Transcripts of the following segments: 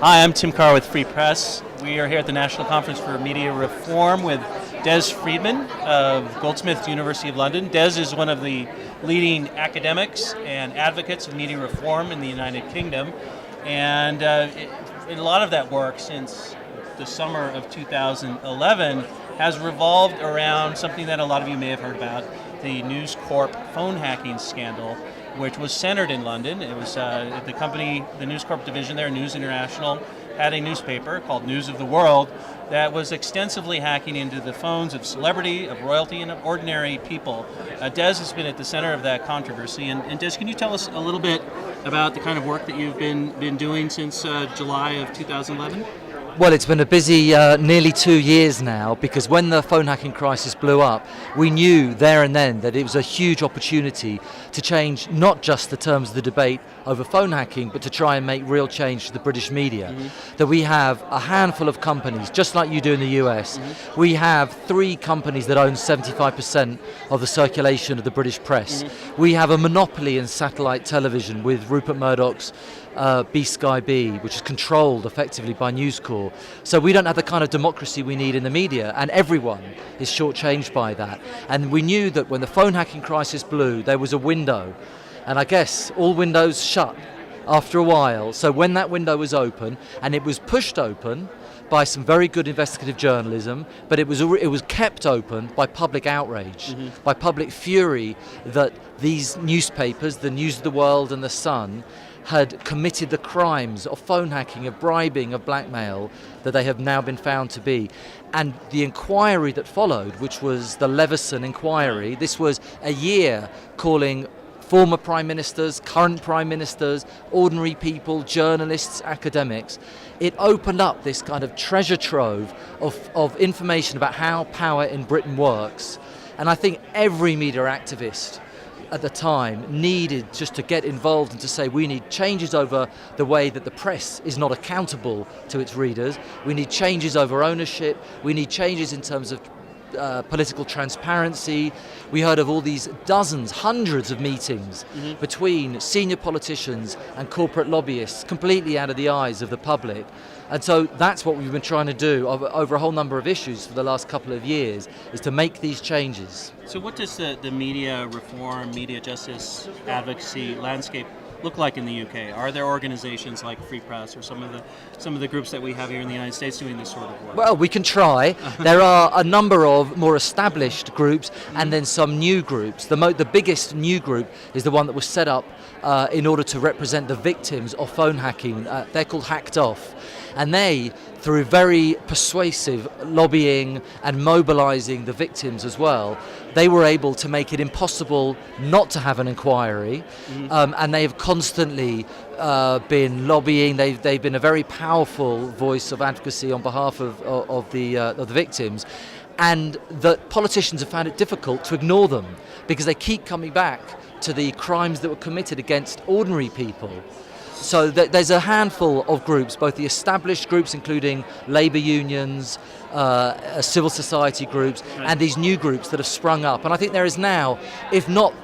Hi, I'm Tim Carr with Free Press. We are here at the National Conference for Media Reform with Des Freedman of Goldsmiths, University of London. Des is one of the leading academics and advocates of media reform in the United Kingdom. And a lot of that work since the summer of 2011 has revolved around something that a lot of you may have heard about, the News Corp phone hacking scandal, which was centered in London. It was the company, the News Corp division there, News International, had a newspaper called News of the World that was extensively hacking into the phones of celebrity, of royalty, and of ordinary people. Des has been at the center of that controversy. And Des, can you tell us a little bit about the kind of work that you've been doing since July of 2011? Well, it's been a busy nearly 2 years now, because when the phone hacking crisis blew up, we knew there and then that it was a huge opportunity to change not just the terms of the debate over phone hacking, but to try and make real change to the British media. Mm-hmm. That we have a handful of companies, just like you do in the US. Mm-hmm. We have 3 companies that own 75% of the circulation of the British press. Mm-hmm. We have a monopoly in satellite television with Rupert Murdoch's B-Sky B, which is controlled effectively by News Corp. So we don't have the kind of democracy we need in the media, and everyone is shortchanged by that. And we knew that when the phone hacking crisis blew, there was a window, and I guess all windows shut after a while. So when that window was open, and it was pushed open by some very good investigative journalism, but it was kept open by public outrage, by public fury that these newspapers, the News of the World and the Sun, had committed the crimes of phone hacking, of bribing, of blackmail that they have now been found to be. And the inquiry that followed, which was the Leveson inquiry, this was a year calling former prime ministers, current prime ministers, ordinary people, journalists, academics. It opened up this kind of treasure trove of information about how power in Britain works. And I think every media activist at the time needed just to get involved and to say we need changes over the way that the press is not accountable to its readers. We need changes over ownership. We need changes in terms of political transparency. We heard of all these dozens, hundreds of meetings between senior politicians and corporate lobbyists, completely out of the eyes of the public. And so that's what we've been trying to do over a whole number of issues for the last couple of years, is to make these changes. So what does the media reform, media justice, advocacy landscape look like in the UK? Are there organizations like Free Press or some of the groups that we have here in the United States doing this sort of work? Well, we can try. There are a number of more established groups and then some new groups. The biggest new group is the one that was set up in order to represent the victims of phone hacking. They're called Hacked Off. And they, through very persuasive lobbying and mobilizing the victims as well, they were able to make it impossible not to have an inquiry. And they have constantly been lobbying. They've been a very powerful voice of advocacy on behalf of the victims. And that politicians have found it difficult to ignore them because they keep coming back to the crimes that were committed against ordinary people. So there's a handful of groups, both the established groups, including labour unions, civil society groups, and these new groups that have sprung up. And I think there is now, if not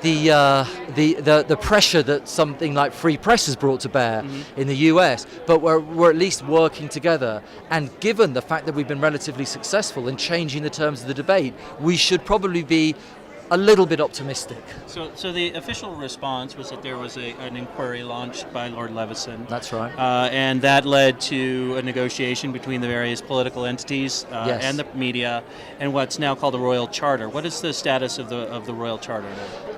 the pressure that something like Free Press has brought to bear in the US, but we're at least working together. And given the fact that we've been relatively successful in changing the terms of the debate, we should probably be a little bit optimistic. So the official response was that there was an inquiry launched by Lord Leveson. That's right. And that led to a negotiation between the various political entities and the media and what's now called the Royal Charter. What is the status of the Royal Charter now?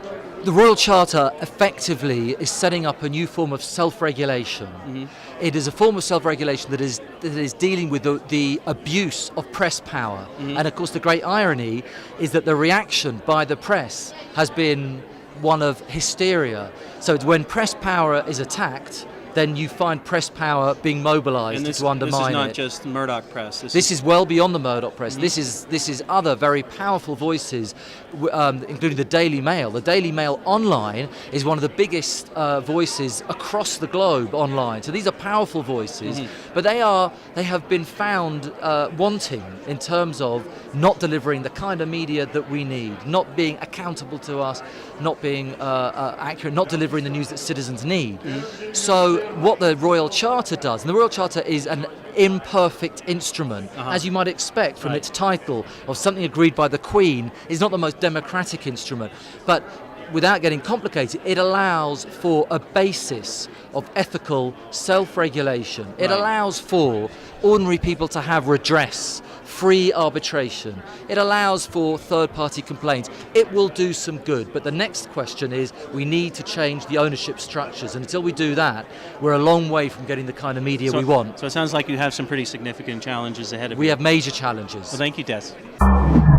The Royal Charter effectively is setting up a new form of self-regulation. It is a form of self-regulation that is dealing with the abuse of press power. And of course the great irony is that the reaction by the press has been one of hysteria. So it's when press power is attacked, then you find press power being mobilised to undermine it. This is not just Murdoch press. This is well beyond the Murdoch press. This is other very powerful voices, including the Daily Mail. The Daily Mail online is one of the biggest voices across the globe online. So these are powerful voices, but they have been found wanting in terms of not delivering the kind of media that we need, not being accountable to us, not being accurate, not delivering the news that citizens need. So what the Royal Charter does, and the Royal Charter is an imperfect instrument, as you might expect from its title of something agreed by the Queen, is not the most democratic instrument, but without getting complicated, it allows for a basis of ethical self-regulation. It allows for ordinary people to have redress, free arbitration. It allows for third-party complaints. It will do some good, but the next question is we need to change the ownership structures, and until we do that, we're a long way from getting the kind of media we want. So it sounds like you have some pretty significant challenges ahead of you. We have major challenges. Well, thank you, Des.